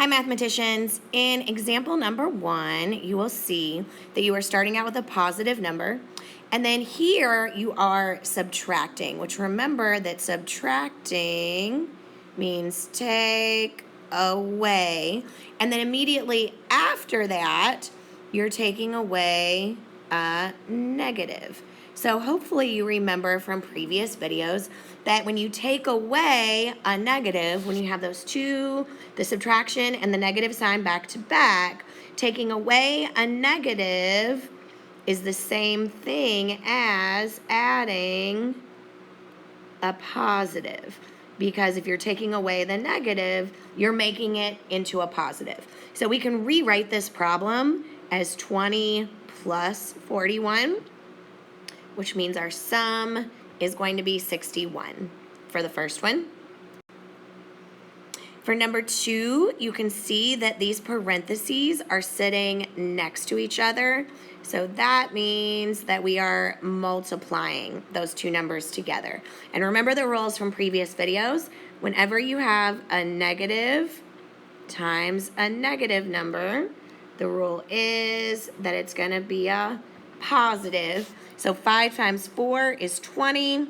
Hi mathematicians, in example number 1, you will see that you are starting out with a positive number, and then here you are subtracting, which remember that subtracting means take away, and then immediately after that, you're taking away a negative. So hopefully you remember from previous videos that when you take away a negative, when you have those two, the subtraction and the negative sign back to back, taking away a negative is the same thing as adding a positive. Because if you're taking away the negative, you're making it into a positive. So we can rewrite this problem as 20 plus 41, which means our sum is going to be 61 for the first one. For number 2, you can see that these parentheses are sitting next to each other. So that means that we are multiplying those two numbers together. And remember the rules from previous videos. Whenever you have a negative times a negative number, the rule is that it's going to be a positive. So 5 times 4 is 20,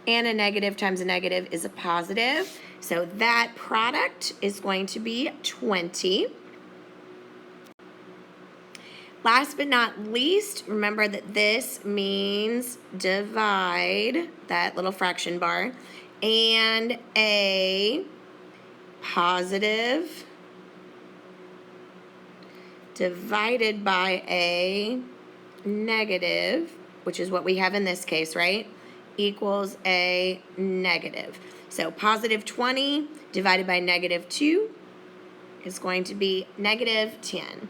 and a negative times a negative is a positive. So that product is going to be 20. Last but not least, remember that this means divide, that little fraction bar, and a positive divided by a negative, which is what we have in this case, right, equals a negative. So positive 20 divided by negative 2 is going to be negative 10.